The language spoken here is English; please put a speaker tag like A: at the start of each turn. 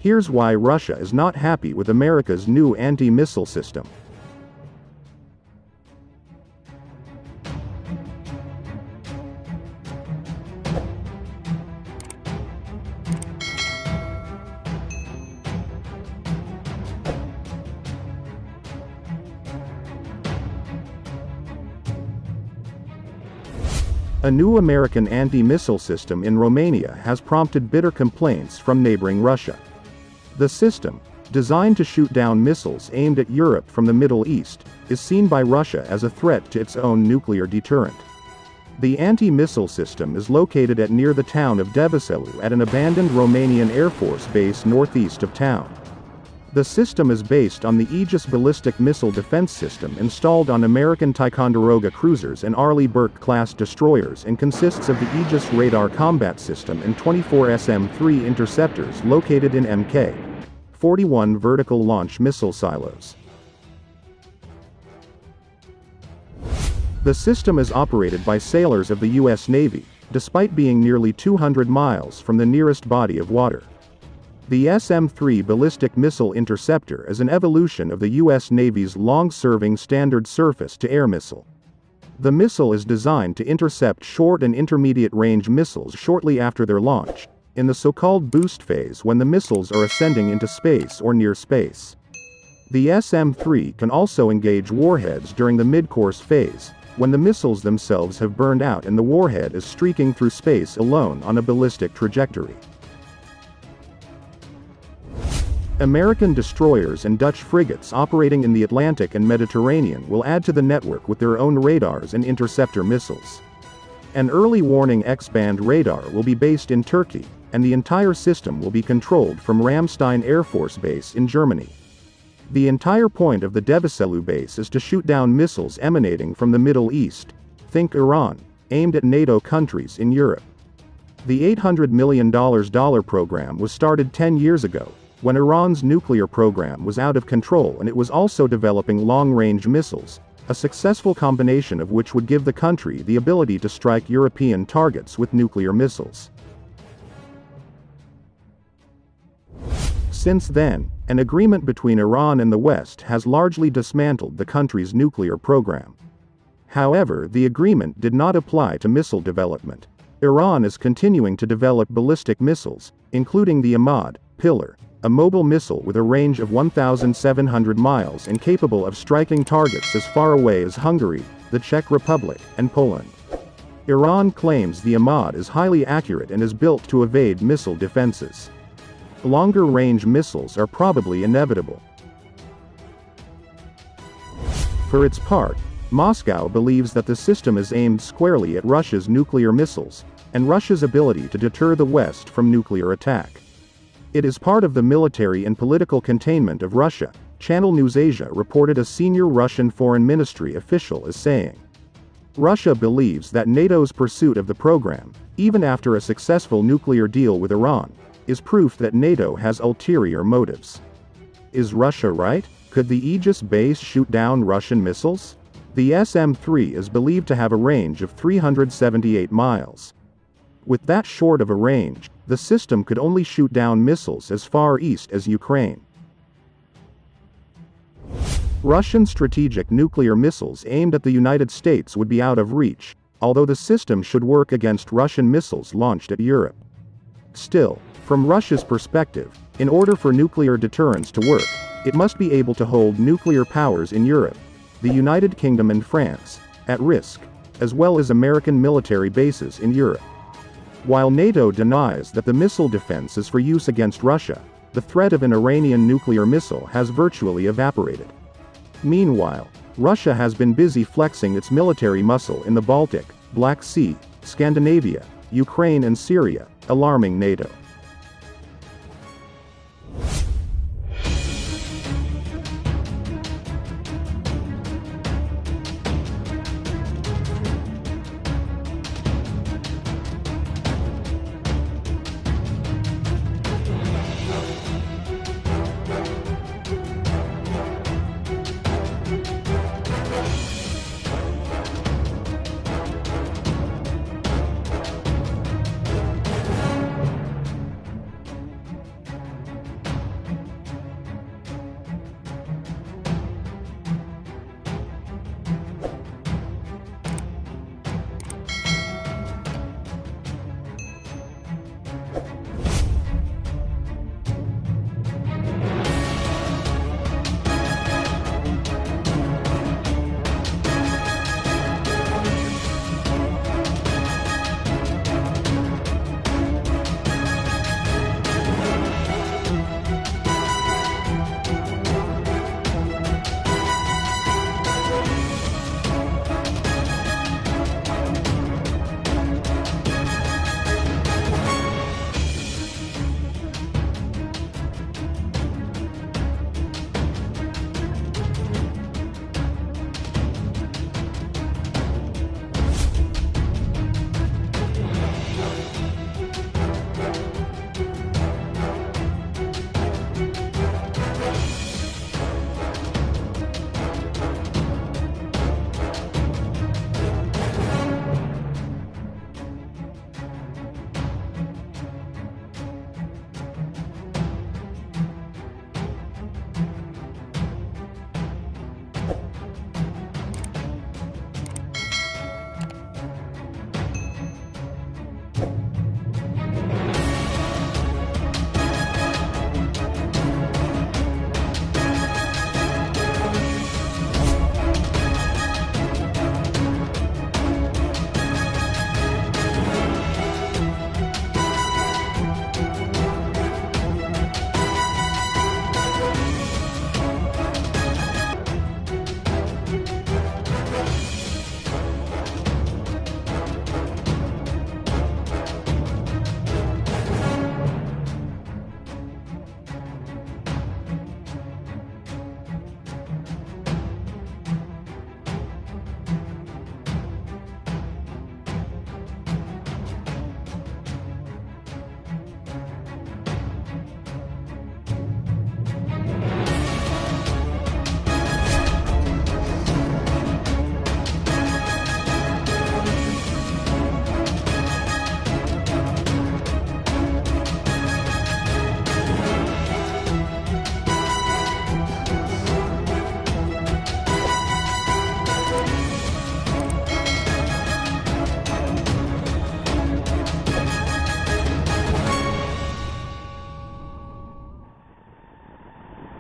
A: Here's why Russia is not happy with America's new anti-missile system. A new American anti-missile system in Romania has prompted bitter complaints from neighboring Russia. The system, designed to shoot down missiles aimed at Europe from the Middle East, is seen by Russia as a threat to its own nuclear deterrent. The anti-missile system is located near the town of Deveselu at an abandoned Romanian Air Force base northeast of town. The system is based on the Aegis ballistic missile defense system installed on American Ticonderoga cruisers and Arleigh Burke-class destroyers and consists of the Aegis radar combat system and 24 SM-3 interceptors located in Mk-41 vertical launch missile silos. The system is operated by sailors of the U.S. Navy, despite being nearly 200 miles from the nearest body of water. The SM-3 ballistic missile interceptor is an evolution of the U.S. Navy's long-serving Standard Surface-to-Air missile. The missile is designed to intercept short and intermediate-range missiles shortly after their launch, in the so-called boost phase when the missiles are ascending into space or near space. The SM-3 can also engage warheads during the mid-course phase, when the missiles themselves have burned out and the warhead is streaking through space alone on a ballistic trajectory. American destroyers and Dutch frigates operating in the Atlantic and Mediterranean will add to the network with their own radars and interceptor missiles. An early warning X-band radar will be based in Turkey, and the entire system will be controlled from Ramstein Air Force Base in Germany. The entire point of the Deveselu base is to shoot down missiles emanating from the Middle East, think Iran, aimed at NATO countries in Europe. The $800 million program was started 10 years ago, when Iran's nuclear program was out of control and it was also developing long-range missiles, a successful combination of which would give the country the ability to strike European targets with nuclear missiles. Since then, an agreement between Iran and the West has largely dismantled the country's nuclear program. However, the agreement did not apply to missile development. Iran is continuing to develop ballistic missiles, including the Ahmad Pillar, a mobile missile with a range of 1,700 miles and capable of striking targets as far away as Hungary, the Czech Republic, and Poland. Iran claims the Ahmad is highly accurate and is built to evade missile defenses. Longer-range missiles are probably inevitable. For its part, Moscow believes that the system is aimed squarely at Russia's nuclear missiles, and Russia's ability to deter the West from nuclear attack. It is part of the military and political containment of Russia, Channel News Asia reported a senior Russian Foreign Ministry official as saying. Russia believes that NATO's pursuit of the program, even after a successful nuclear deal with Iran, is proof that NATO has ulterior motives. Is Russia right? Could the Aegis base shoot down Russian missiles? The SM-3 is believed to have a range of 378 miles. With that short of a range, the system could only shoot down missiles as far east as Ukraine. Russian strategic nuclear missiles aimed at the United States would be out of reach, although the system should work against Russian missiles launched at Europe. Still, from Russia's perspective, in order for nuclear deterrence to work, it must be able to hold nuclear powers in Europe, the United Kingdom and France, at risk, as well as American military bases in Europe. While NATO denies that the missile defense is for use against Russia, the threat of an Iranian nuclear missile has virtually evaporated. Meanwhile, Russia has been busy flexing its military muscle in the Baltic, Black Sea, Scandinavia, Ukraine and Syria, alarming NATO.